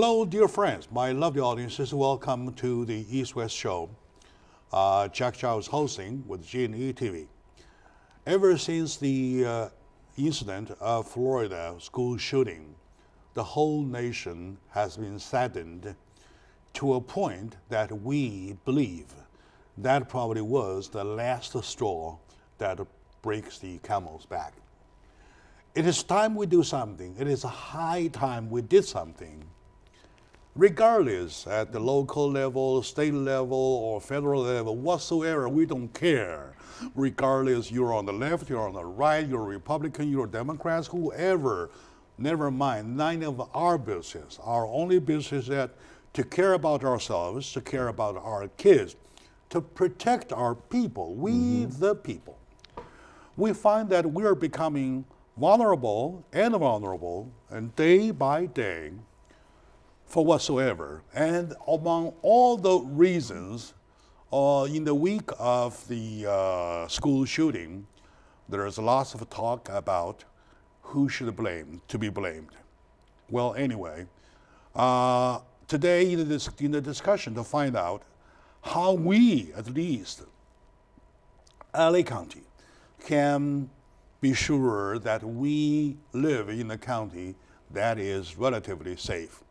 Hello, dear friends, my lovely audiences. Welcome to the East-West Show. Jack Chow is hosting with G&E TV. Ever since the incident of Florida school shooting, the whole nation has been saddened to a point that we believe that probably was the last straw that breaks the camel's back. It is time we do something. It is a high time we did something. Regardless at the local level, state level, or federal level, whatsoever, we don't care. Regardless, you're on the left, you're on the right, you're a Republican, you're Democrats, whoever, never mind, none of our business. Our only business is that to care about ourselves, to care about our kids, to protect our people, we the people. We find that we're becoming vulnerable, and day by day, for whatsoever. And among all the reasons, in the week of the school shooting, there's lots of talk about who should be blamed. Well, anyway, today in the discussion to find out how we, at least, LA County, can be sure that we live in a county that is relatively safe.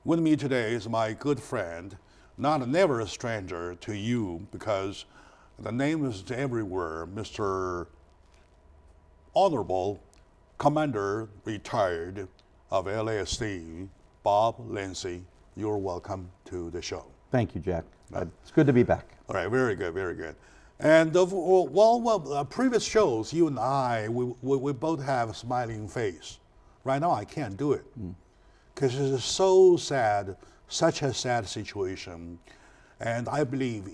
With me today is my good friend, never a stranger to you because the name is everywhere, Mr. Honorable Commander Retired of LASD, Bob Lindsay. You're welcome to the show. Thank you, Jack. It's good to be back. All right, very good, very good. And previous shows, you and I, we both have a smiling face. Right now, I can't do it because it is so sad, such a sad situation. And I believe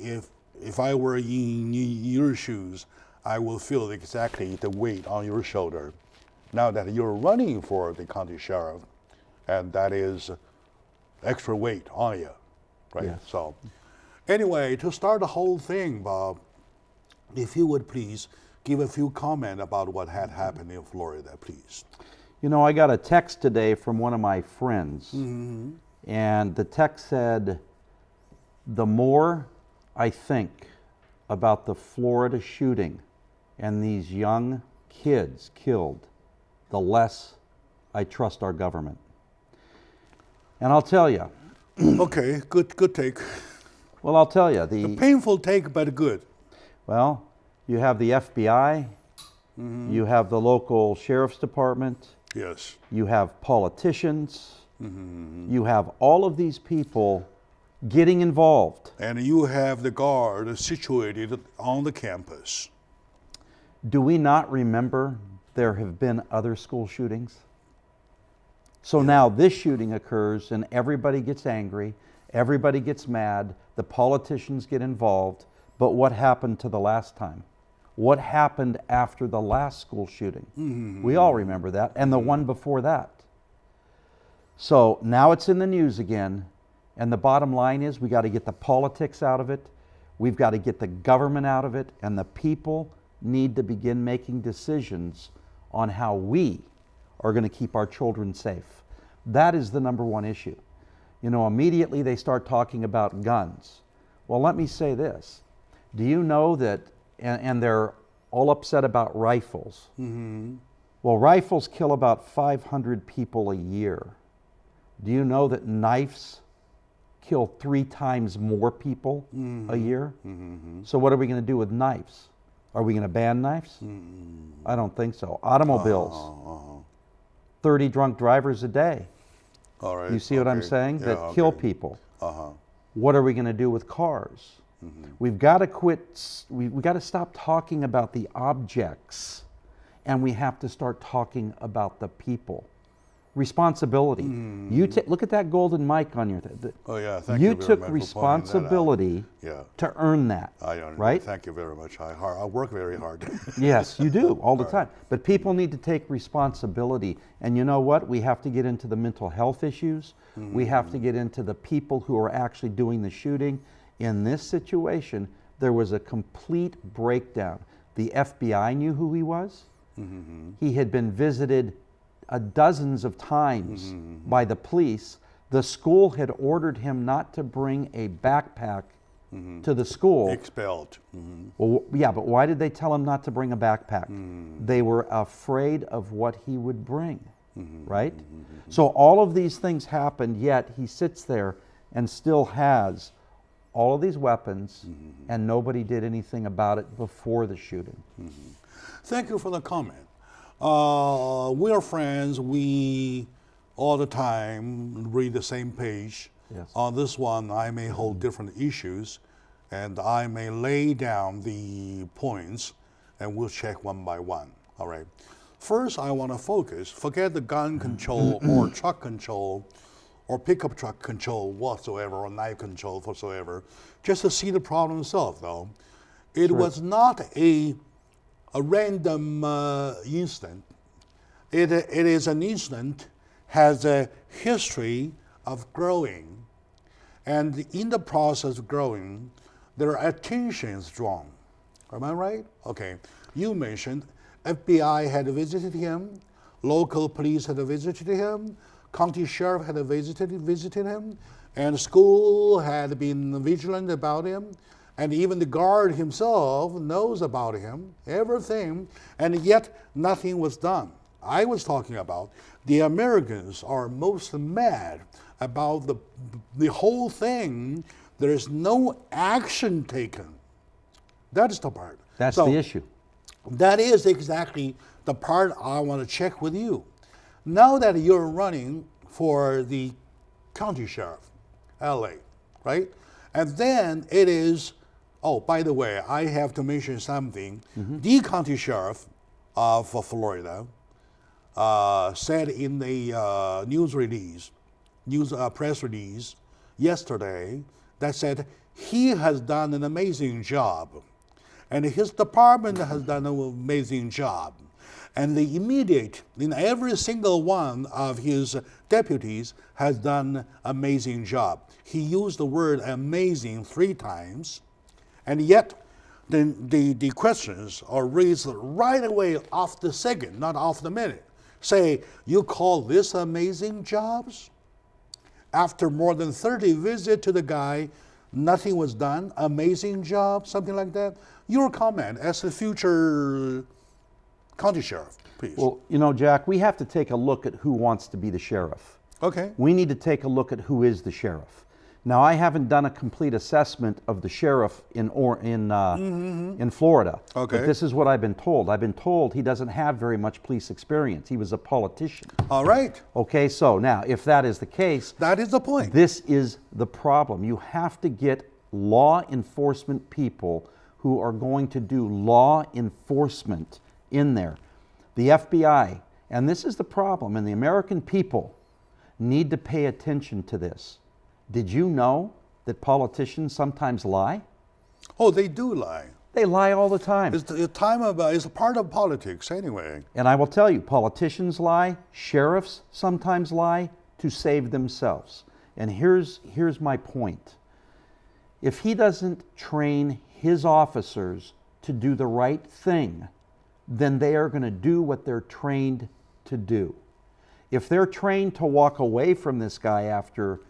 if I were in your shoes, I will feel exactly the weight on your shoulder. Now that you're running for the county sheriff, and that is extra weight on you, right? Yes. So, anyway, to start the whole thing, Bob, if you would please give a few comments about what had happened in Florida, please. You know, I got a text today from one of my friends, and the text said, the more I think about the Florida shooting and these young kids killed, the less I trust our government. And I'll tell you. Okay, good take. Well, I'll tell you. A painful take, but good. Well, you have the FBI, you have the local sheriff's department, yes. You have politicians, you have all of these people getting involved. And you have the guard situated on the campus. Do we not remember there have been other school shootings? So now this shooting occurs and everybody gets angry, everybody gets mad, the politicians get involved. But what happened to the last time? What happened after the last school shooting? We all remember that, and the one before that. So now it's in the news again, and the bottom line is we got to get the politics out of it, we've got to get the government out of it, and the people need to begin making decisions on how we are going to keep our children safe. That is the number one issue. You know, immediately they start talking about guns. Well, let me say this. Do you know that, and they're all upset about rifles. Well, rifles kill about 500 people a year. Do you know that knives kill 3 times more people a year? So what are we going to do with knives? Are we going to ban knives? I don't think so. Automobiles, 30 drunk drivers a day. All right. You see what I'm saying? Yeah, that kill people. What are we going to do with cars? We've got to quit, we've got to stop talking about the objects, and we have to start talking about the people. Responsibility. You look at that golden mic on your oh yeah, thank you very much. You took responsibility to earn that. Right? Thank you very much. I work very hard. Yes, you do all the time. But people need to take responsibility. And you know what? We have to get into the mental health issues. We have to get into the people who are actually doing the shooting. In this situation, there was a complete breakdown. The FBI knew who he was. He had been visited dozens of times by the police. The school had ordered him not to bring a backpack to the school. Expelled. Well, yeah, but why did they tell him not to bring a backpack? They were afraid of what he would bring, right? So all of these things happened, yet he sits there and still has all of these weapons, and nobody did anything about it before the shooting. Thank you for the comment. We are friends. We all the time read the same page. Yes. On this one, I may hold different issues, and I may lay down the points, and we'll check one by one. All right. First, I want to focus. Forget the gun control or truck control, or pickup truck control whatsoever, or knife control whatsoever. Just to see the problem itself, though, it was not a random incident. It is an incident has a history of growing. And in the process of growing, there are attentions drawn. Am I right? Okay. You mentioned FBI had visited him, local police had visited him, county sheriff had visited him, and school had been vigilant about him, and even the guard himself knows about him, everything, and yet nothing was done. I was talking about the Americans are most mad about the whole thing. There is no action taken. That is the part. That's the issue. That is exactly the part I want to check with you. Now that you're running for the county sheriff, LA, right? And then it is, oh, by the way, I have to mention something. The county sheriff of Florida said in the press release yesterday that said he has done an amazing job, and his department has done an amazing job, and in every single one of his deputies has done amazing job. He used the word amazing 3 times, and yet the questions are raised right away off the second, not off the minute. Say, you call this amazing jobs? After more than 30 visits to the guy, nothing was done, amazing job, something like that. Your comment as the future county sheriff, please. Well, you know, Jack, we have to take a look at who wants to be the sheriff. Okay. We need to take a look at who is the sheriff. Now, I haven't done a complete assessment of the sheriff in Florida. Okay. But this is what I've been told. I've been told he doesn't have very much police experience. He was a politician. All right. Okay, so now, if that is the case, that is the point. This is the problem. You have to get law enforcement people who are going to do law enforcement in there. The FBI, and this is the problem, and the American people need to pay attention to this. Did you know that politicians sometimes lie? Oh, they do lie. They lie all the time. It's a part of politics anyway. And I will tell you, politicians lie, sheriffs sometimes lie to save themselves. And here's my point. If he doesn't train his officers to do the right thing, then they are going to do what they're trained to do. If they're trained to walk away from this guy after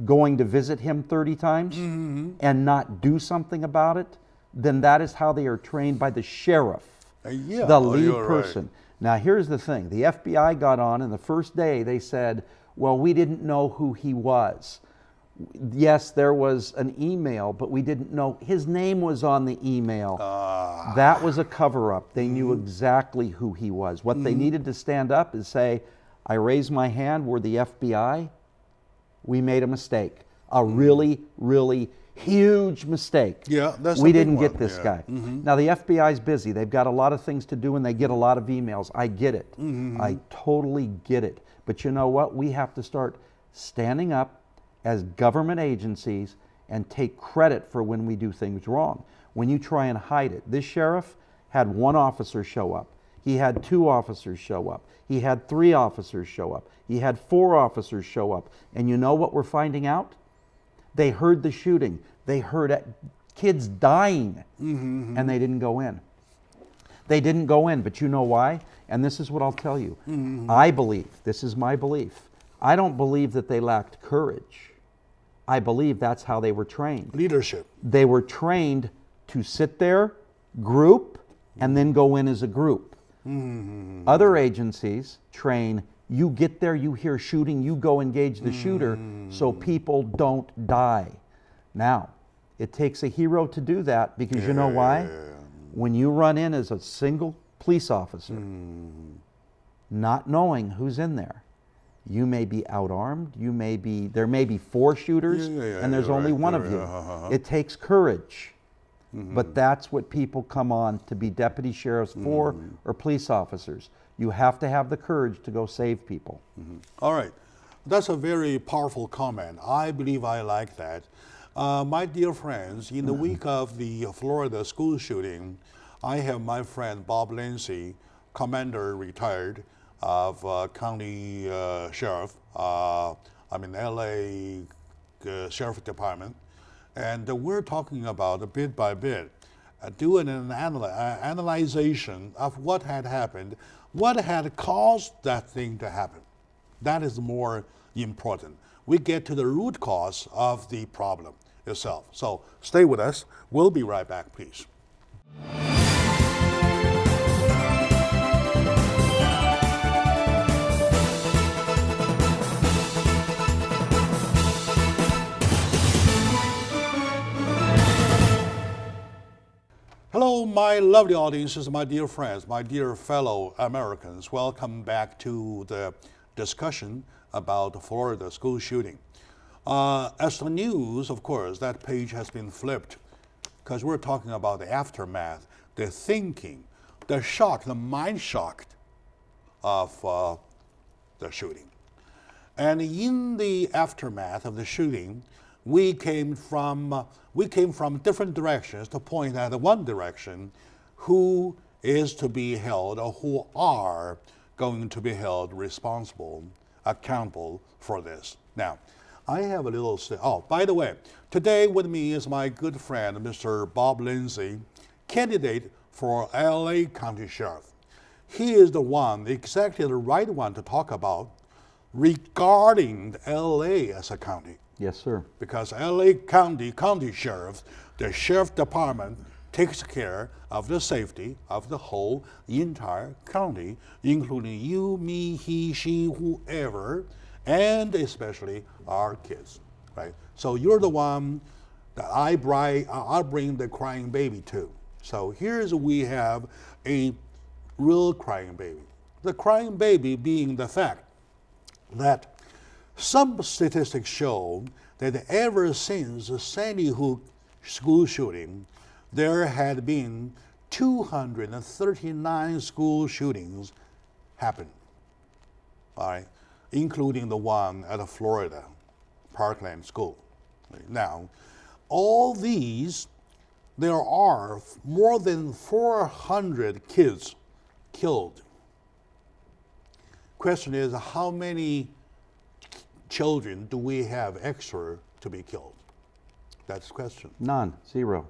going to visit him 30 times and not do something about it, then that is how they are trained by the sheriff, the lead person. Right. Now, here's the thing. The FBI got on, and the first day they said, well, we didn't know who he was. Yes, there was an email, but we didn't know. His name was on the email. That was a cover-up. They knew exactly who he was. What they needed to stand up is say, I raise my hand, we're the FBI. We made a mistake. A really, really huge mistake. Yeah, that's we didn't get this guy. Now, the FBI's busy. They've got a lot of things to do, and they get a lot of emails. I get it. I totally get it. But you know what? We have to start standing up as government agencies and take credit for when we do things wrong. When you try and hide it. This sheriff had 1 officer show up. He had 2 officers show up. He had 3 officers show up. He had 4 officers show up. And you know what we're finding out? They heard the shooting. They heard kids dying, and they didn't go in. They didn't go in, but you know why? And this is what I'll tell you. I believe, this is my belief, I don't believe that they lacked courage. I believe that's how they were trained. Leadership. They were trained to sit there, group, and then go in as a group. Other agencies train, you get there, you hear shooting, you go engage the shooter so people don't die. Now, it takes a hero to do that because you know why? When you run in as a single police officer, not knowing who's in there, you may be outarmed, there may be 4 shooters, and there's only one of you. It takes courage. But that's what people come on to be deputy sheriffs for or police officers. You have to have the courage to go save people. All right. That's a very powerful comment. I believe I like that. My dear friends, in the week of the Florida school shooting, I have my friend Bob Lindsay, commander retired of county sheriff, LA Sheriff Department. And we're talking about bit by bit, doing an analyzation of what had happened, what had caused that thing to happen. That is more important. We get to the root cause of the problem itself. So stay with us. We'll be right back, please. Hello, my lovely audiences, my dear friends, my dear fellow Americans. Welcome back to the discussion about the Florida school shooting. As the news, of course, that page has been flipped because we're talking about the aftermath, the thinking, the shock, the mind shock of the shooting. And in the aftermath of the shooting, we came from different directions to point at one direction, who is to be held or who are going to be held responsible, accountable for this. Now, I have a little, by the way, today with me is my good friend, Mr. Bob Lindsay, candidate for LA County Sheriff. He is the one, exactly the right one to talk about regarding LA as a county. Yes, sir. Because LA County Sheriff, the Sheriff Department takes care of the safety of the whole entire county, including you, me, he, she, whoever, and especially our kids, right? So you're the one that I'll bring the crying baby to. So we have a real crying baby. The crying baby being the fact that some statistics show that ever since the Sandy Hook school shooting, there had been 239 school shootings happen, all right, including the one at Florida, Parkland School. Now, all these, there are more than 400 kids killed. Question is, how many children do we have extra to be killed? That's the question. None, 0.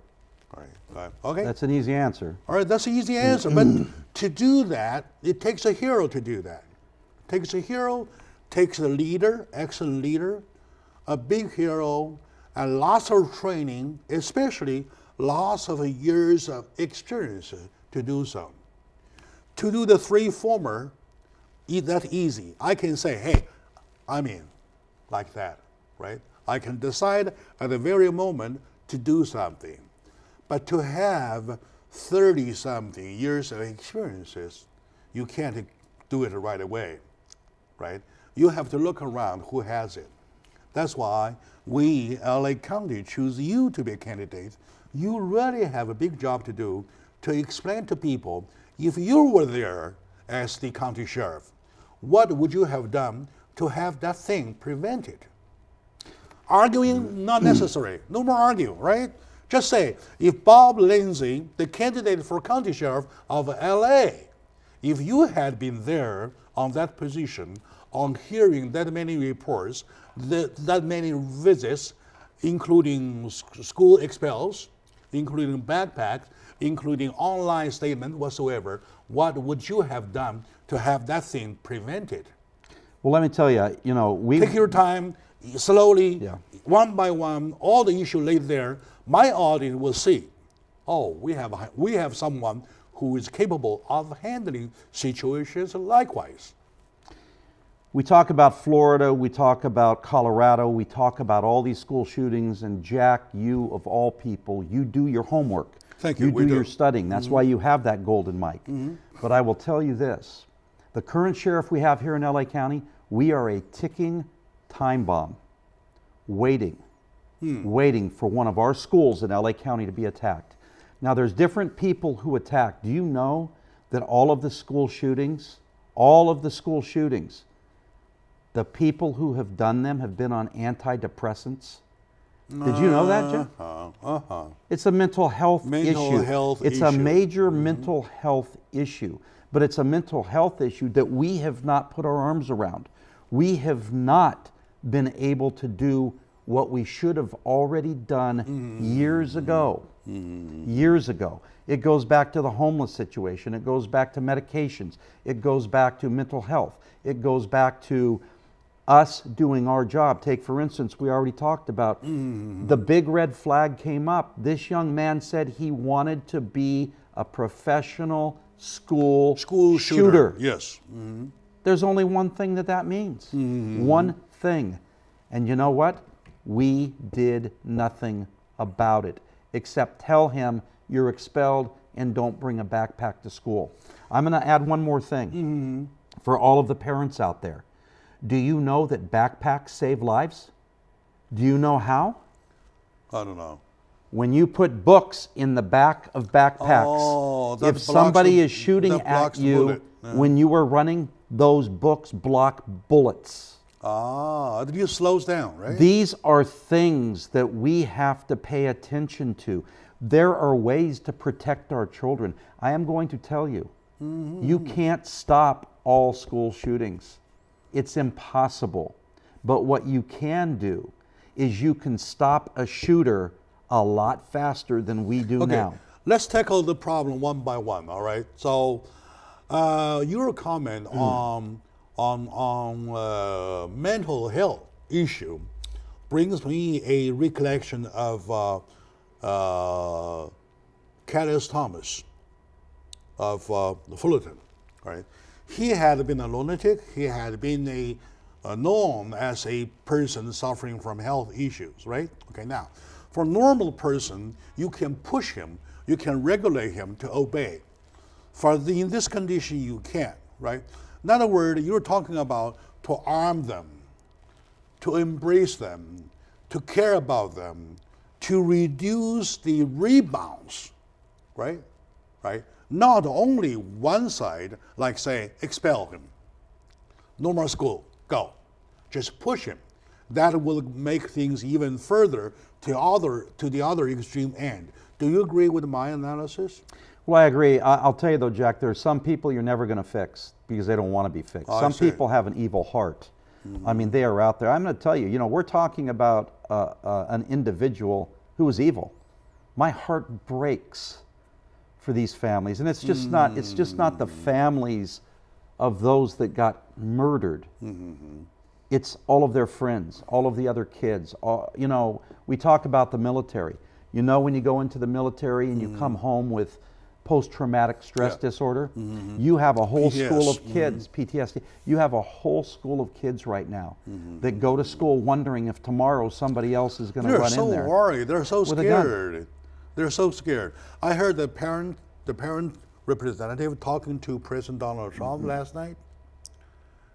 All right. Okay. That's an easy answer. All right, that's an easy answer. But to do that, it takes a hero to do that. It takes a hero, takes a leader, excellent leader, a big hero, and lots of training, especially lots of years of experience to do so. To do the 3 former, that easy. I can say, hey, I'm in, like that, right? I can decide at the very moment to do something. But to have 30-something years of experiences, you can't do it right away, right? You have to look around who has it. That's why we, LA County, choose you to be a candidate. You really have a big job to do to explain to people, if you were there as the county sheriff, what would you have done to have that thing prevented? Arguing, not necessary. No more arguing, right? Just say, if Bob Lindsay, the candidate for county sheriff of LA, if you had been there on that position, on hearing that many reports, that many visits, including school expels, including backpacks, including online statement whatsoever, what would you have done to have that thing prevented? Well, let me tell you, Take your time, slowly, Yeah. one by one, all the issue laid there. My audience will see, oh, we have someone who is capable of handling situations likewise. We talk about Florida, we talk about Colorado, we talk about all these school shootings, and Jack, you of all people, you do your homework. Thank you. You We do do. your studying. That's why you have that golden mic. But I will tell you this, the current sheriff we have here in LA County, we are a ticking time bomb, waiting for one of our schools in LA County to be attacked. Now there's different people who attack. Do you know that all of the school shootings, the people who have done them have been on antidepressants? Did you know that, Jim? It's a mental health issue. It's a major mental health issue. But it's a mental health issue that we have not put our arms around. We have not been able to do what we should have already done years ago. Years ago. It goes back to the homeless situation. It goes back to medications. It goes back to mental health. It goes back to us doing our job. Take, for instance, we already talked about the big red flag came up. This young man said he wanted to be a professional school shooter. Yes. There's only one thing that means. One thing. And you know what? We did nothing about it except tell him you're expelled and don't bring a backpack to school. I'm going to add one more thing for all of the parents out there. Do you know that backpacks save lives? Do you know how? I don't know. When you put books in the back of backpacks, if somebody is shooting at you when you were running, those books block bullets. It just slows down, right? These are things that we have to pay attention to. There are ways to protect our children. I am going to tell you, you can't stop all school shootings. It's impossible. But what you can do is you can stop a shooter a lot faster than we do now. Let's tackle the problem one by one, all right? So your comment on mental health issue brings me a recollection of Callis Thomas of Fullerton, right? He had been a lunatic. He had been known as a person suffering from health issues, right? Okay, now, for a normal person, you can push him, you can regulate him to obey. In this condition, you can't, right? In other words, you're talking about to arm them, to embrace them, to care about them, to reduce the rebounds, right? Right? Not only one side, like say, expel him, no more school, go. Just push him. That will make things even further to the other extreme end. Do you agree with my analysis? Well, I agree. I'll tell you though, Jack, there are some people you're never going to fix because they don't want to be fixed. Some people have an evil heart. I mean, they are out there. I'm going to tell you, we're talking about an individual who is evil. My heart breaks for these families, and it's just not the families of those that got murdered. It's all of their friends, all of the other kids. We talk about the military. When you go into the military and you come home with post-traumatic stress disorder, you have a whole school of kids, PTSD. You have a whole school of kids right now that go to school wondering if tomorrow somebody else is going to run in there. They're so worried. They're so scared. They're so scared. I heard the parent representative talking to President Donald Trump last night.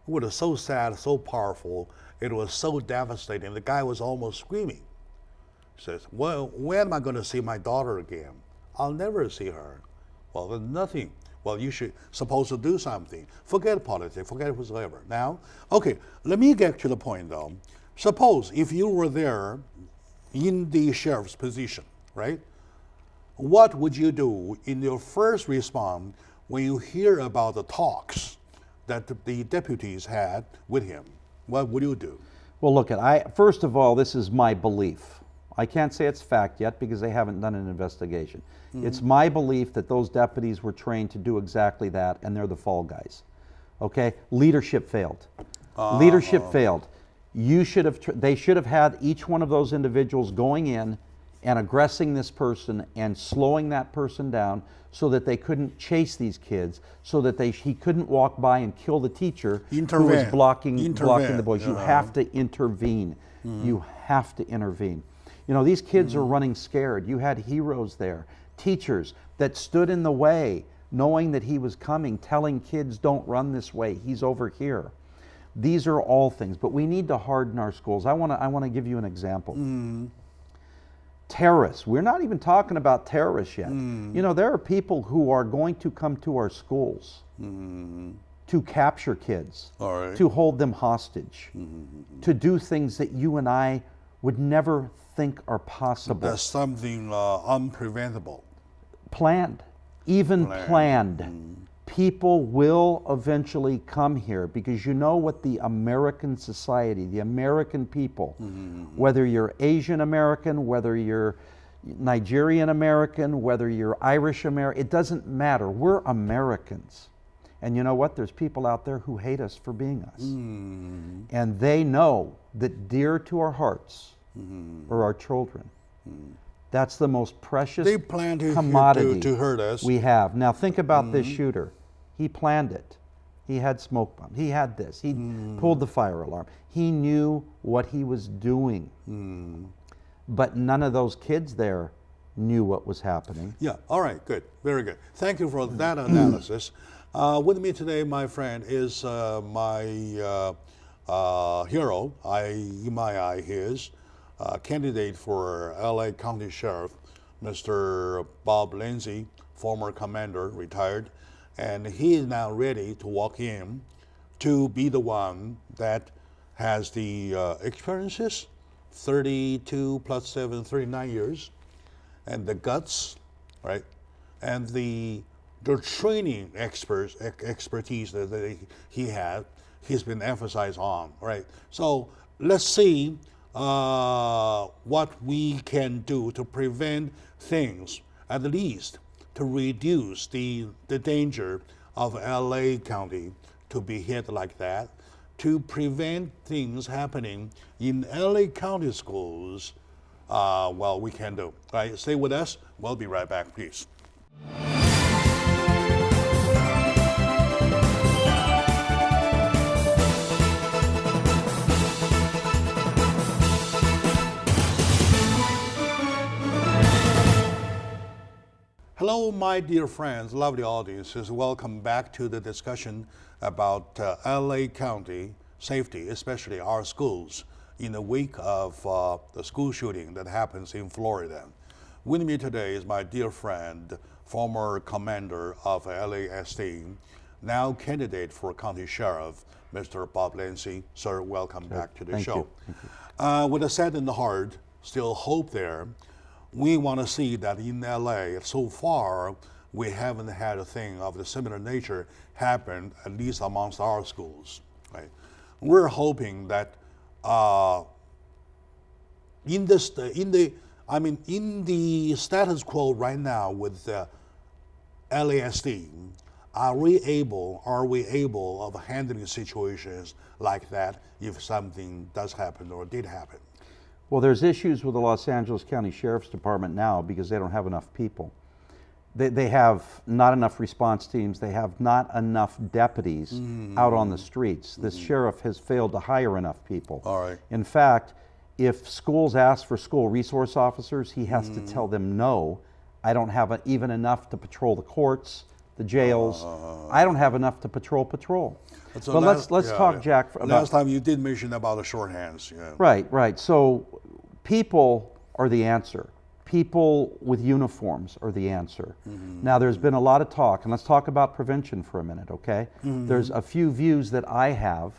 It was so sad, so powerful. It was so devastating. The guy was almost screaming. He says, well, when am I going to see my daughter again? I'll never see her. Well, there's nothing. Well, you should supposed to do something. Forget politics, forget whatsoever. Now, okay, let me get to the point though. Suppose if you were there in the sheriff's position, right? What would you do in your first response when you hear about the talks that the deputies had with him? What would you do? Well, look, first of all, this is my belief. I can't say it's fact yet because they haven't done an investigation. It's my belief that those deputies were trained to do exactly that, and they're the fall guys. Okay? Leadership failed. Leadership failed. They should have had each one of those individuals going in and aggressing this person and slowing that person down so that they couldn't chase these kids, so that he couldn't walk by and kill the teacher who was blocking the boys. You have to intervene. You have to intervene. You know, these kids are running scared. You had heroes there, teachers that stood in the way, knowing that he was coming, telling kids, don't run this way, he's over here. These are all things, but we need to harden our schools. I want to give you an example. Terrorists. We're not even talking about terrorists yet. You know, there are people who are going to come to our schools to capture kids, to hold them hostage, to do things that you and I would never think are possible. That's something unpreventable. Planned. Even planned. People will eventually come here because you know what the American society, the American people, whether you're Asian American, whether you're Nigerian American, whether you're Irish American, it doesn't matter. We're Americans. And you know what? There's people out there who hate us for being us. And they know that dear to our hearts are our children. That's the most precious commodity to hurt us. We have. Now think about this shooter. He planned it. He had smoke bombs. He had this. He pulled the fire alarm. He knew what he was doing. But none of those kids there knew what was happening. Yeah, all right, good, very good. Thank you for that analysis. With me today, my friend, is my hero, in my eye, his candidate for LA County Sheriff, Mr. Bob Lindsay, former commander, retired, and he is now ready to walk in to be the one that has the experiences, 32 plus 7, 39 years, and the guts, right, and the training expertise that he's been emphasized on, right? So let's see what we can do to prevent things, at least to reduce the danger of LA County to be hit like that, to prevent things happening in LA County schools. Well, we can do. Right? Stay with us. We'll be right back, please. Hello, my dear friends, lovely audiences. Welcome back to the discussion about LA County safety, especially our schools, in the wake of the school shooting that happens in Florida. With me today is my dear friend, former commander of LASD, now candidate for county sheriff, Mr. Bob Lindsay. Sir, welcome back to the show. Thank you. With a saddened heart, still hope there. We want to see that in LA, so far, we haven't had a thing of the similar nature happen, at least amongst our schools. Right? We're hoping that in the status quo right now with LASD, are we able of handling situations like that if something does happen or did happen? Well, there's issues with the Los Angeles County Sheriff's Department now because they don't have enough people. They have not enough response teams. They have not enough deputies out on the streets. This sheriff has failed to hire enough people. All right. In fact, if schools ask for school resource officers, he has to tell them no. I don't have even enough to patrol the courts, the jails. I don't have enough to patrol. So but let's talk, Jack. About, last time you did mention about the shorthands. Yeah. Right. So people are the answer. People with uniforms are the answer. Now, there's been a lot of talk, and let's talk about prevention for a minute, okay? There's a few views that I have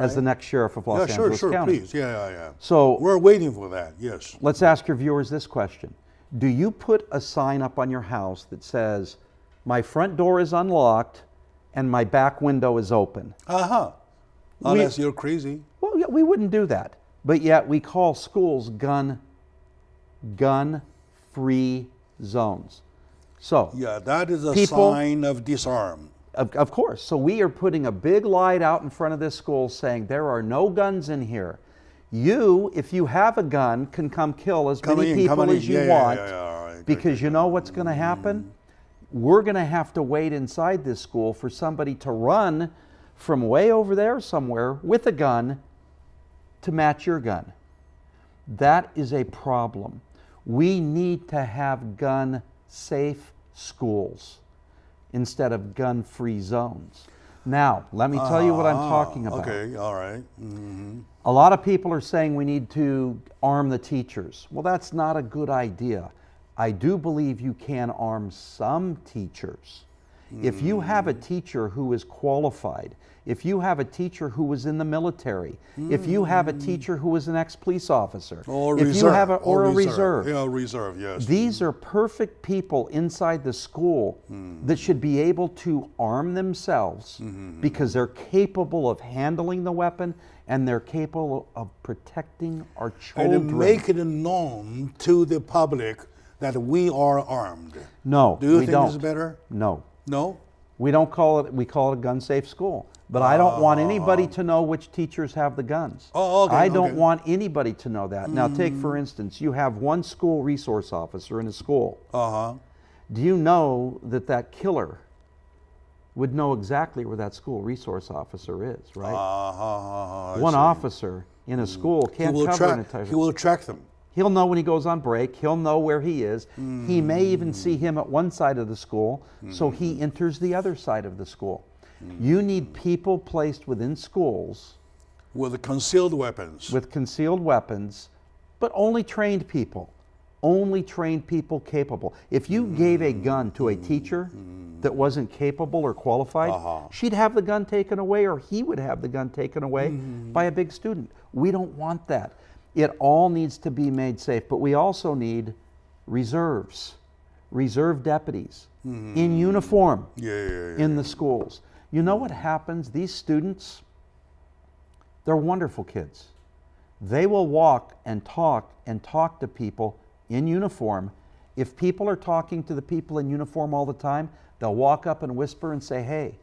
as the next sheriff of Los Angeles County. Please. Yeah. So we're waiting for that, yes. Let's ask your viewers this question. Do you put a sign up on your house that says, my front door is unlocked and my back window is open? Unless you're crazy. Well, yeah, we wouldn't do that. But yet we call schools gun-free zones. So yeah, that is a sign of disarm. Of course. So we are putting a big light out in front of this school saying there are no guns in here. You, if you have a gun, can come kill as many people as you want. All right. Because you know what's going to happen? We're going to have to wait inside this school for somebody to run from way over there somewhere with a gun to match your gun. That is a problem. We need to have gun-safe schools instead of gun-free zones. Now, let me tell you what I'm talking about. Okay, all right. Mm-hmm. A lot of people are saying we need to arm the teachers. Well, that's not a good idea. I do believe you can arm some teachers. If you have a teacher who is qualified, if you have a teacher who was in the military, if you have a teacher who was an ex-police officer, Or if reserve. you have a reserve, Yeah, reserve, yes. these are perfect people inside the school that should be able to arm themselves because they're capable of handling the weapon and they're capable of protecting our children. And make it known to the public that we are armed. No, Do you we think don't. it's better? No. No? We don't call it, we call it a gun-safe school. But I don't want anybody to know which teachers have the guns. Oh, okay, I don't okay. want anybody to know that. Now take, for instance, you have one school resource officer in a school. Uh-huh. Do you know that that killer would know exactly where that school resource officer is, right? I One see. officer in a school can't cover an entire... He will track them. He'll know when he goes on break. He'll know where he is. He may even see him at one side of the school, so he enters the other side of the school. You need people placed within schools With concealed weapons. with concealed weapons, but only trained people. Only trained people capable. If you gave a gun to a teacher that wasn't capable or qualified, she'd have the gun taken away, or he would have the gun taken away by a big student. We don't want that. It all needs to be made safe, but we also need reserves, reserve deputies in uniform in the schools. You know what happens? These students, they're wonderful kids. They will walk and talk to people in uniform. If people are talking to the people in uniform all the time, they'll walk up and whisper and say, "Hey,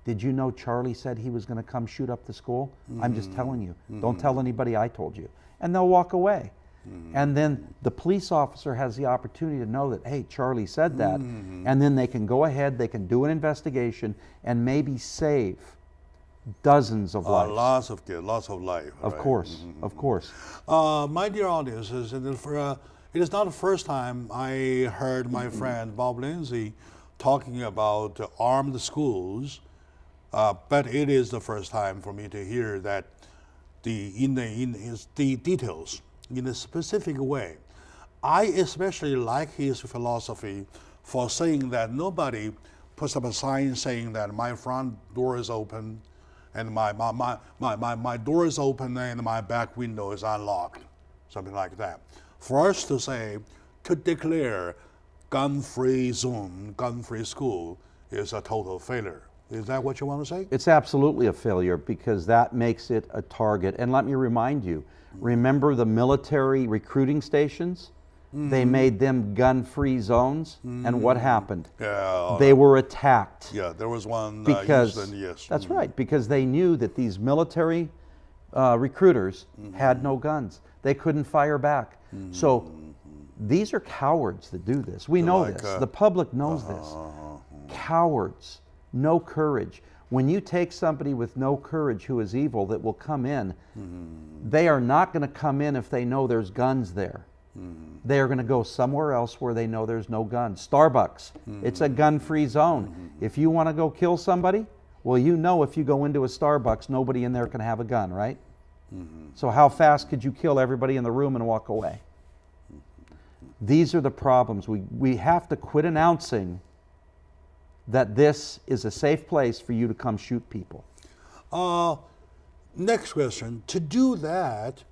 did you know Charlie said he was going to come shoot up the school? I'm just telling you. Don't tell anybody I told you." And they'll walk away. And then the police officer has the opportunity to know that, hey, Charlie said that. And then they can go ahead, they can do an investigation, and maybe save dozens of lives. Lots of kids, lots of life. Of course, of course. My dear audience, it is not the first time I heard my friend Bob Lindsay talking about armed schools, but it is the first time for me to hear that the details in a specific way. I especially like his philosophy for saying that nobody puts up a sign saying that my front door is open and my door is open and my back window is unlocked, something like that. For us to say, to declare gun-free zone, gun-free school is a total failure. Is that what you want to say? It's absolutely a failure because that makes it a target. And let me remind you, remember the military recruiting stations? They made them gun-free zones, and what happened? Yeah, they were attacked. Yeah, there was one Because incident, yes. that's right, because they knew that these military recruiters had no guns. They couldn't fire back. So these are cowards that do this. We know this. The public knows this. Cowards, no courage. When you take somebody with no courage who is evil that will come in, they are not going to come in if they know there's guns there. They are going to go somewhere else where they know there's no guns. Starbucks, it's a gun-free zone. If you want to go kill somebody, well, you know if you go into a Starbucks, nobody in there can have a gun, right? So how fast could you kill everybody in the room and walk away? These are the problems. We have to quit announcing that this is a safe place for you to come shoot people. Next question. To do that,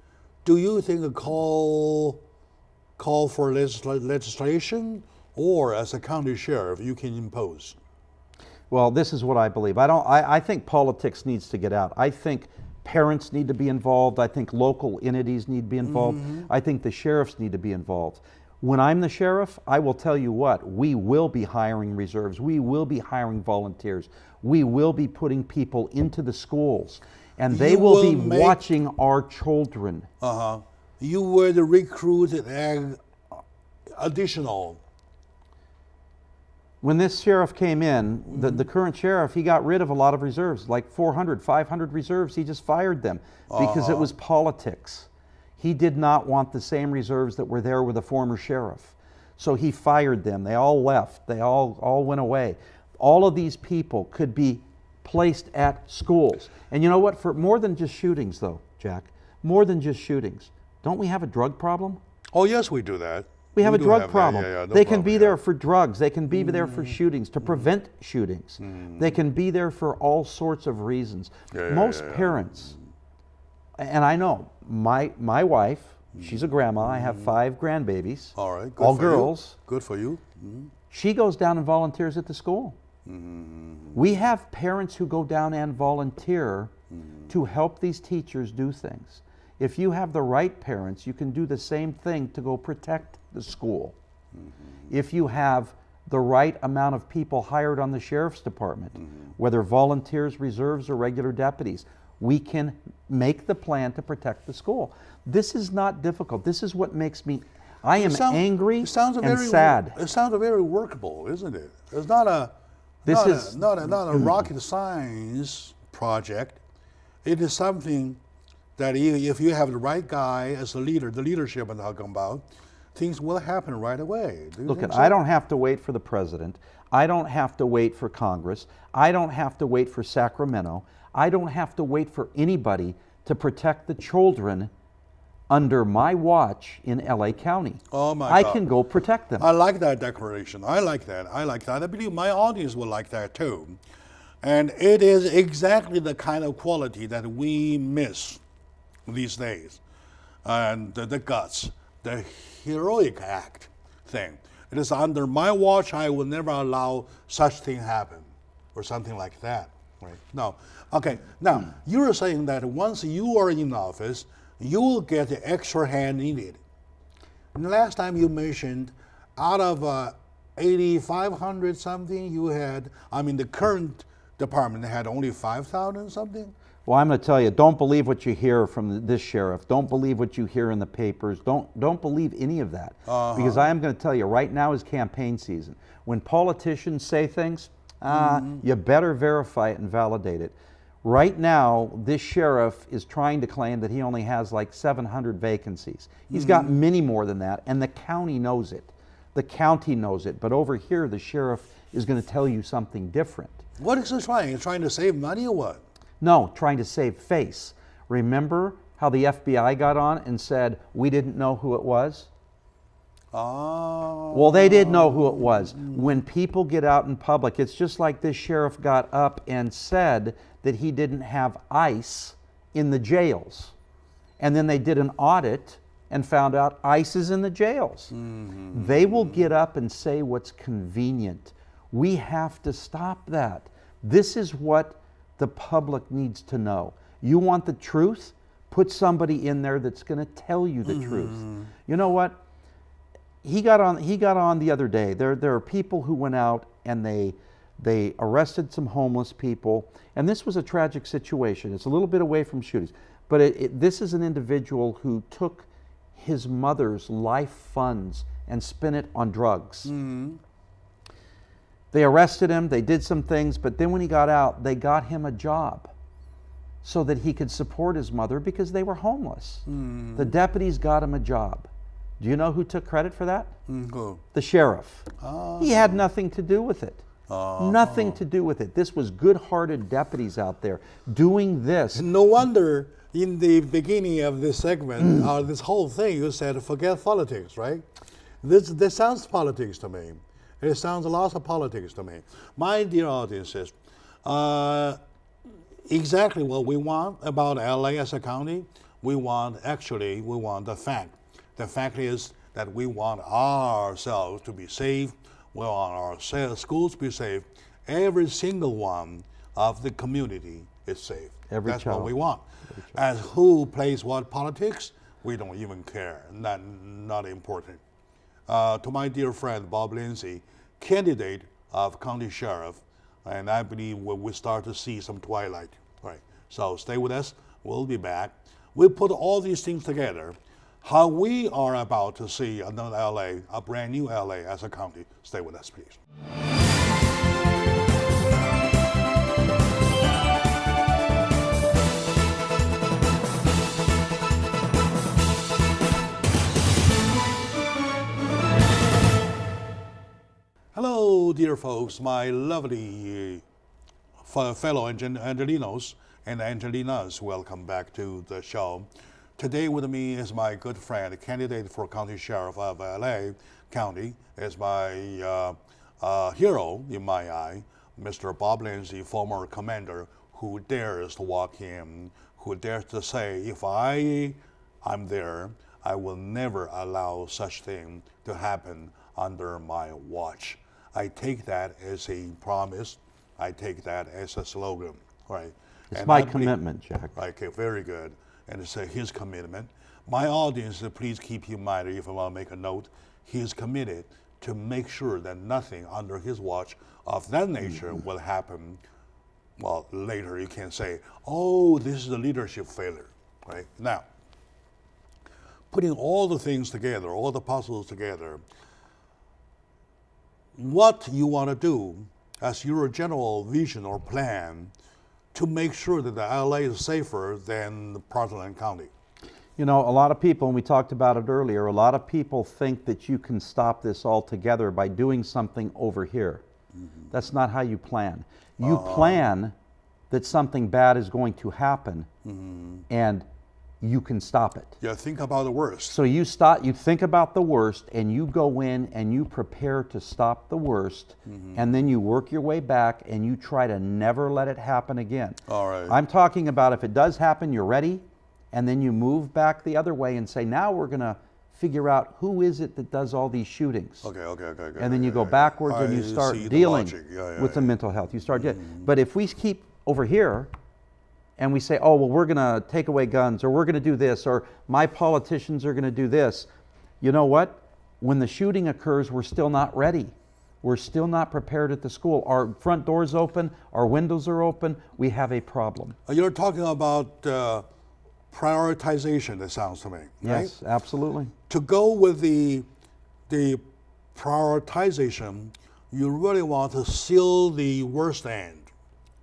do you think a call for legislation, or as a county sheriff you can impose? Well, this is what I believe. I think politics needs to get out. I think parents need to be involved. I think local entities need to be involved. I think the sheriffs need to be involved. When I'm the sheriff, I will tell you what, we will be hiring reserves. We will be hiring volunteers. We will be putting people into the schools. And they will be watching our children. You will recruit additional. When this sheriff came in, the current sheriff, he got rid of a lot of reserves, like 400, 500 reserves. He just fired them because it was politics. He did not want the same reserves that were there with the former sheriff. So he fired them. They all left. They all went away. All of these people could be placed at schools. And you know what? For more than just shootings, though, Jack, more than just shootings, don't we have a drug problem? Oh, yes, we do that. We have a drug problem. No they can be there for drugs. They can be there for shootings, to prevent shootings. They can be there for all sorts of reasons. Most parents, and I know, my wife, she's a grandma. I have 5 grandbabies. All right. All girls. Good for you. She goes down and volunteers at the school. We have parents who go down and volunteer to help these teachers do things. If you have the right parents, you can do the same thing to go protect the school. If you have the right amount of people hired on the sheriff's department, whether volunteers, reserves, or regular deputies, we can make the plan to protect the school. This is not difficult. This is what makes me, I am angry and sad. It sounds very workable, isn't it? It's not a rocket science project. It is something that if you have the right guy as the leader, the leadership I'm talking about, things will happen right away. Look, I don't have to wait for the president. I don't have to wait for Congress. I don't have to wait for Sacramento. I don't have to wait for anybody to protect the children under my watch in LA County. Oh my God. I God. can go protect them. I like that declaration. I like that. I believe my audience will like that too. And it is exactly the kind of quality that we miss these days. And the guts, the heroic act thing. It is under my watch. I will never allow such thing happen or something like that. Right? No. Okay. Now, you were saying that once you are in office, you will get the extra hand needed. And the last time you mentioned, out of 8,500 something, you had, the current department had only 5,000 something? Well, I'm going to tell you, don't believe what you hear from this sheriff. Don't believe what you hear in the papers. Don't believe any of that. Because I am going to tell you, right now is campaign season. When politicians say things, you better verify it and validate it. Right now, this sheriff is trying to claim that he only has like 700 vacancies. He's got many more than that, and the county knows it. The county knows it. But over here, the sheriff is going to tell you something different. What is he trying? He's trying to save money or what? No, trying to save face. Remember how the FBI got on and said, we didn't know who it was? Oh. Well, they did know who it was. When people get out in public, it's just like this sheriff got up and said that he didn't have ICE in the jails. And then they did an audit and found out ICE is in the jails. They will get up and say what's convenient. We have to stop that. This is what the public needs to know. You want the truth? Put somebody in there that's going to tell you the truth. You know what? He got on the other day. There are people who went out and they arrested some homeless people, and this was a tragic situation. It's a little bit away from shootings, but this is an individual who took his mother's life funds and spent it on drugs. They arrested him, they did some things, but then when he got out, they got him a job so that he could support his mother because they were homeless. The deputies got him a job. Do you know who took credit for that? Who? The sheriff. He had nothing to do with it. Nothing to do with it. This was good-hearted deputies out there doing this. No wonder in the beginning of this segment, this whole thing, you said forget politics, right? This sounds politics to me. It sounds a lot of politics to me. My dear audiences, exactly what we want about LA as a county, we want the fact. The fact is that we want ourselves to be safe. We want our schools to be safe. Every single one of the community is safe. That's what we want. As who plays what politics, we don't even care. Not important. to my dear friend Bob Lindsay, candidate of county sheriff, and I believe we start to see some twilight. Right. So stay with us. We'll be back. We put all these things together. How we are about to see another LA, a brand new LA as a county. Stay with us, please. Hello, dear folks, my lovely fellow Angelinos and Angelinas. Welcome back to the show. Today with me is my good friend, candidate for county sheriff of LA County, is my hero in my eye, Mr. Bob Lindsay, former commander, who dares to walk in, who dares to say, if I'm there, I will never allow such thing to happen under my watch. I take that as a promise. I take that as a slogan, right? It's my commitment, Jack. Okay, very good. And it's his commitment. My audience, please keep in mind, if I want to make a note, he is committed to make sure that nothing under his watch of that nature will happen. Well, later you can say, oh, this is a leadership failure, right? Now, putting all the things together, all the puzzles together, what you want to do as your general vision or plan to make sure that the LA is safer than Portland County? You know, a lot of people, and we talked about it earlier, a lot of people think that you can stop this altogether by doing something over here. That's not how you plan. You plan that something bad is going to happen, and you can stop it. Yeah, think about the worst. So you think about the worst, and you go in and you prepare to stop the worst, and then you work your way back and you try to never let it happen again. All right. I'm talking about if it does happen, you're ready, and then you move back the other way and say, now we're going to figure out who is it that does all these shootings. Okay. And then you go backwards and you start dealing with the mental health. You start But if we keep over here, and we say, oh, well, we're going to take away guns, or we're going to do this, or my politicians are going to do this. You know what? When the shooting occurs, we're still not ready. We're still not prepared at the school. Our front door's open, our windows are open, we have a problem. You're talking about prioritization, it sounds to me, right? Yes, absolutely. To go with the prioritization, you really want to seal the worst end,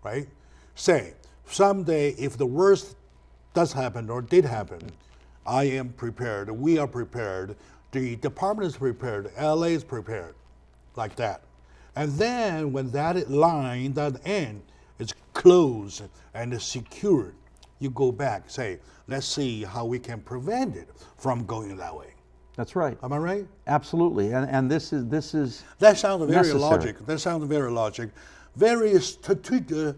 right? Say, someday, if the worst does happen or did happen, I am prepared, we are prepared, the department is prepared, LA is prepared, like that. And then when that line, that end is closed and is secured, you go back, say, let's see how we can prevent it from going that way. That's right. Am I right? Absolutely. And this is that sounds very necessary. logic. That sounds very logic. Very strategic.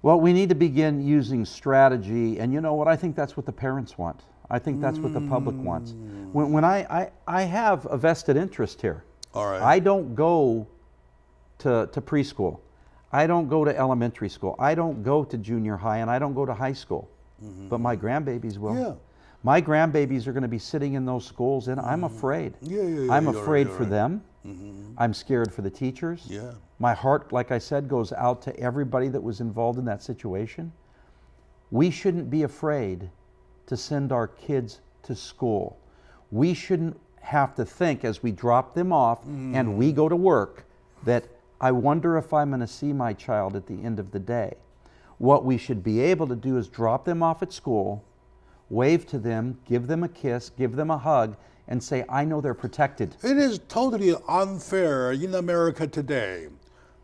Well, we need to begin using strategy, and you know what? I think that's what the parents want. I think that's what the public wants. When I have a vested interest here. All right. I don't go to preschool. I don't go to elementary school. I don't go to junior high, and I don't go to high school. But my grandbabies will. Yeah. My grandbabies are going to be sitting in those schools, and I'm afraid. I'm afraid for them. I'm scared for the teachers. Yeah. My heart, like I said, goes out to everybody that was involved in that situation. We shouldn't be afraid to send our kids to school. We shouldn't have to think as we drop them off and we go to work that I wonder if I'm going to see my child at the end of the day. What we should be able to do is drop them off at school, wave to them, give them a kiss, give them a hug, and say, I know they're protected. It is totally unfair in America today,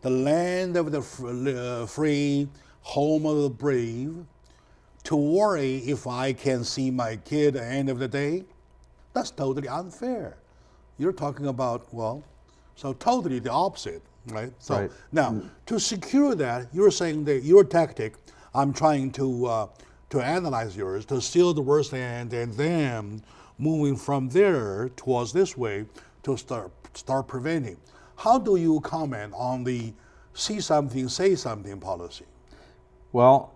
the land of the free, home of the brave, to worry if I can see my kid at the end of the day. That's totally unfair. You're talking about, well, so totally the opposite, right? So right. Now, to secure that, you're saying that your tactic, I'm trying to analyze yours, to seal the worst end, and then moving from there towards this way to start preventing. How do you comment on the see something, say something policy? Well,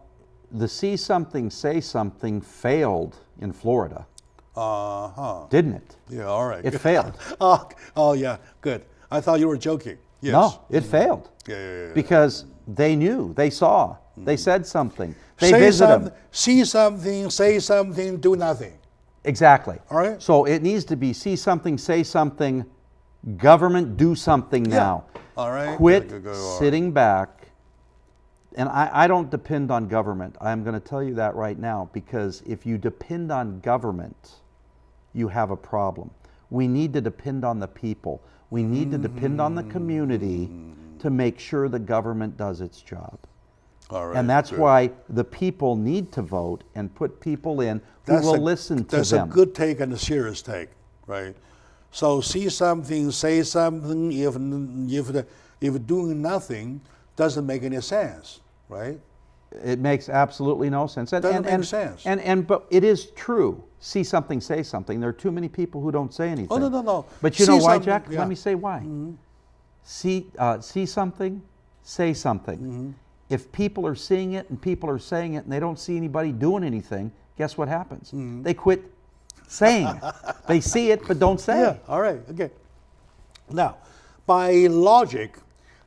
the see something, say something failed in Florida. Uh-huh. Didn't it? Yeah, all right. It failed. Oh, yeah, good. I thought you were joking. Yes. No, it failed. Yeah. Because they knew, they saw, they said something. They Say visited them. see something, say something, do nothing. Exactly. All right. So it needs to be see something, say something, government do something now. All right. Quit Go. sitting back. And I don't depend on government. I'm going to tell you that right now, because if you depend on government, you have a problem. We need to depend on the people. We need to depend on the community to make sure the government does its job. All right. And that's good. why the people need to vote and put people in who will listen to That's them. a good take and a serious take, right? So see something, say something. If doing nothing doesn't make any sense, right? It makes absolutely no sense. Doesn't make sense. But it is true. See something, say something. There are too many people who don't say anything. Oh, no. But you See know why, something, Jack? yeah. Let me say why. See something, say something. If people are seeing it and people are saying it and they don't see anybody doing anything, guess what happens? They quit saying it. They see it but don't say Yeah, it. all right, okay. Now, by logic,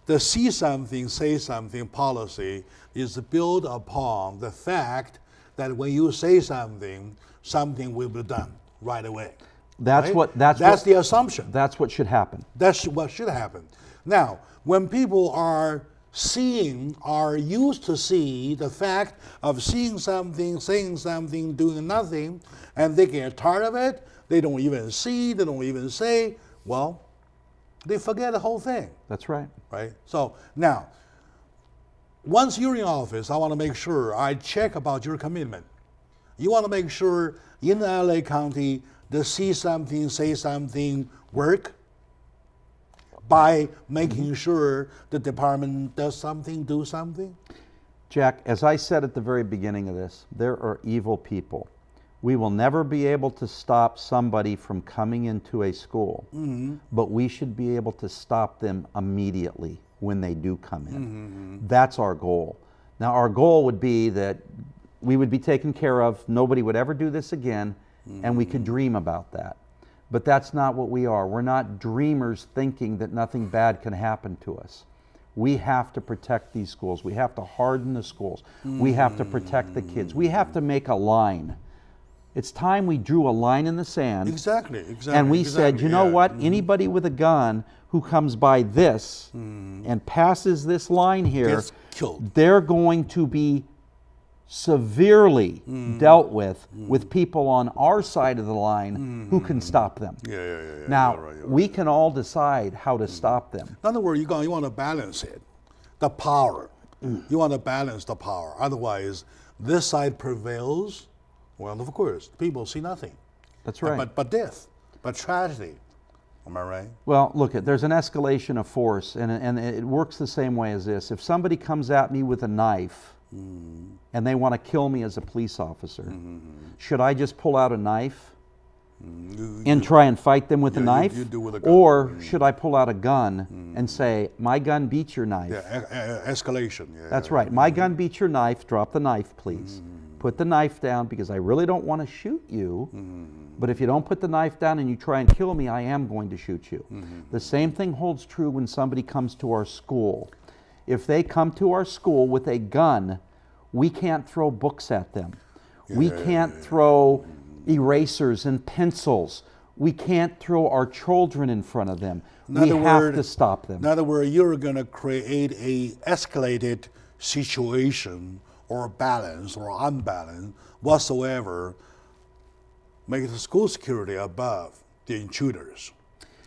the see something, say something policy is built upon the fact that when you say something, something will be done right away. That's right? what. That's the assumption. That's what should happen. That's what should happen. Now, when people are used to see the fact of seeing something, saying something, doing nothing, and they get tired of it, they don't even see, they don't even say, well, they forget the whole thing, That's right. right? So now, once you're in office, I want to make sure I check about your commitment. You want to make sure in LA County, the see something, say something work by making sure the department does something, do something? Jack, as I said at the very beginning of this, there are evil people. We will never be able to stop somebody from coming into a school, but we should be able to stop them immediately when they do come in. That's our goal. Now, our goal would be that we would be taken care of, nobody would ever do this again, and we could dream about that. But that's not what we are. We're not dreamers thinking that nothing bad can happen to us. We have to protect these schools. We have to harden the schools. We have to protect the kids. We have to make a line. It's time we drew a line in the sand. Exactly. And we said, you know what? Anybody with a gun who comes by this and passes this line here, gets killed. they're going to be severely dealt with people on our side of the line who can stop them. Yeah. Now, You're right. we can all decide how to stop them. In other words, you want to balance it, the power. You want to balance the power. Otherwise, this side prevails. Well, of course, people see nothing. That's right. But death, but tragedy. Am I right? Well, look, there's an escalation of force, and it works the same way as this. If somebody comes at me with a knife and they want to kill me as a police officer, should I just pull out a knife and try and fight them with a knife? You do with a gun. Or should I pull out a gun and say, my gun beats your knife? Yeah, escalation. Yeah, That's right. My gun beats your knife. Drop the knife, please. Put the knife down, because I really don't want to shoot you. But if you don't put the knife down and you try and kill me, I am going to shoot you. The same thing holds true when somebody comes to our school. If they come to our school with a gun, we can't throw books at them. We can't throw erasers and pencils. We can't throw our children in front of them. We have to stop them. In other words, you're going to create a escalated situation or balance or unbalance whatsoever, make the school security above the intruders,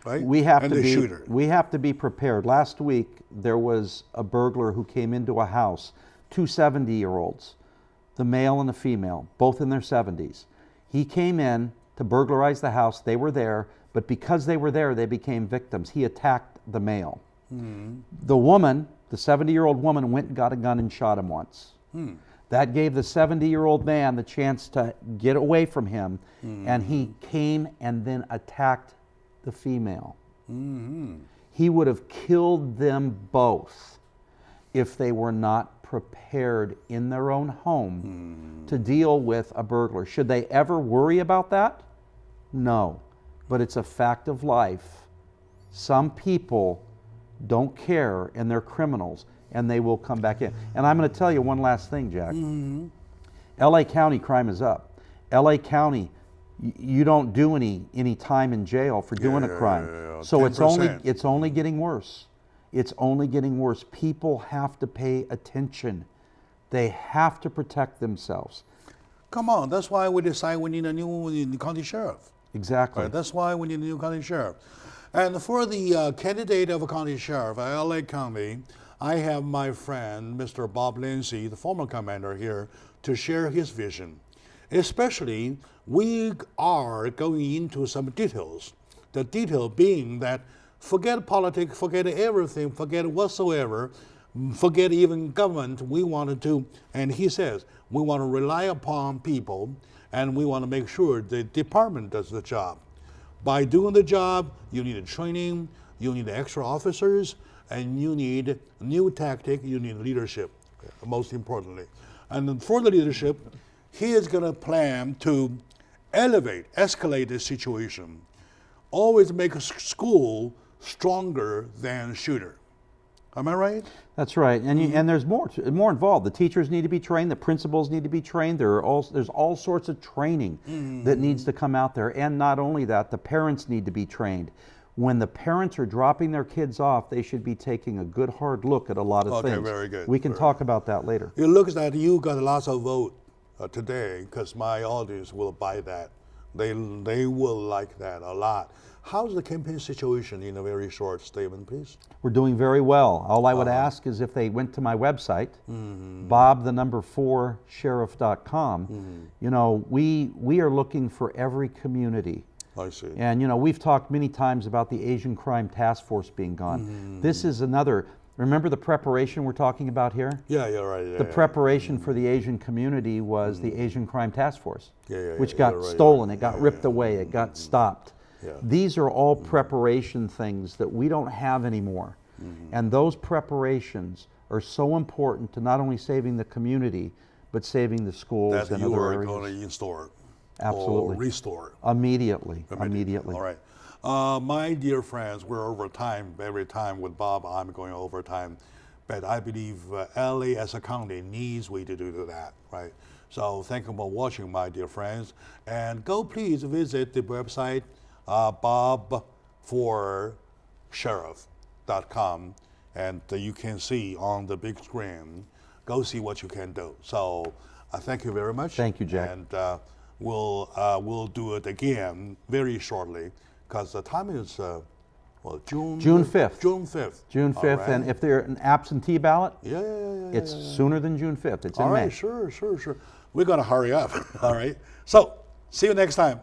right? We have and to the be. shooter. We have to be prepared. Last week there was a burglar who came into a house. 2 70-year-olds, the male and the female, both in their 70s. He came in to burglarize the house. They were there, but because they were there, they became victims. He attacked the male. The woman, the 70-year-old woman, went and got a gun and shot him once. That gave the 70-year-old man the chance to get away from him, and he came and then attacked the female. He would have killed them both if they were not prepared in their own home to deal with a burglar. Should they ever worry about that? No, but it's a fact of life. Some people don't care and they're criminals and they will come back in. And I'm going to tell you one last thing, Jack. LA County crime is up. LA County, you don't do any time in jail for doing a crime. So it's 10%. only getting worse. It's only getting worse. People have to pay attention. They have to protect themselves. Come on, that's why we decide we need a new county sheriff. Exactly. Right, that's why we need a new county sheriff. And for the candidate of a county sheriff at LA County, I have my friend, Mr. Bob Lindsay, the former commander here, to share his vision. Especially, we are going into some details. The detail being that forget politics, forget everything, forget whatsoever, forget even government. We want to, and he says, we want to rely upon people and we want to make sure the department does the job. By doing the job, you need training, you need extra officers, and you need new tactic, you need leadership, most importantly. And then for the leadership, he is going to plan to elevate, escalate the situation, always make a school stronger than shooter. Am I right? That's right, and there's more involved. The teachers need to be trained. The principals need to be trained. There's all sorts of training that needs to come out there, and not only that, the parents need to be trained. When the parents are dropping their kids off, they should be taking a good hard look at a lot of things. Okay, very good. We can talk about that later. It looks like you got lots of vote today because my audience will buy that. They will like that a lot. How's the campaign situation in a very short statement, please? We're doing very well. All I would ask is if they went to my website, bob4sheriff.com. You know, we are looking for every community. I see. And you know, we've talked many times about the Asian Crime Task Force being gone. This is another. Remember the preparation we're talking about here? Yeah, you're right. Yeah, The preparation for the Asian community was the Asian Crime Task Force, which got right, stolen, it got ripped away, it got stopped. Yeah. These are all preparation things that we don't have anymore. And those preparations are so important to not only saving the community, but saving the schools that and you other are areas. going to install Absolutely. or restore. Immediately. All right. My dear friends, we're over time. Every time with Bob, I'm going over time. But I believe LA as a county needs we to do that, right? So thank you for watching, my dear friends. And go please visit the website, bob4sheriff.com. And you can see on the big screen, go see what you can do. So thank you very much. Thank you, Jack. And we'll do it again very shortly. Because the time is, June 5th. June 5th. June 5th, right. and if they're an absentee ballot, Yeah. it's sooner than June 5th. It's in All May. right, sure. We're going to hurry up. All right. So, see you next time.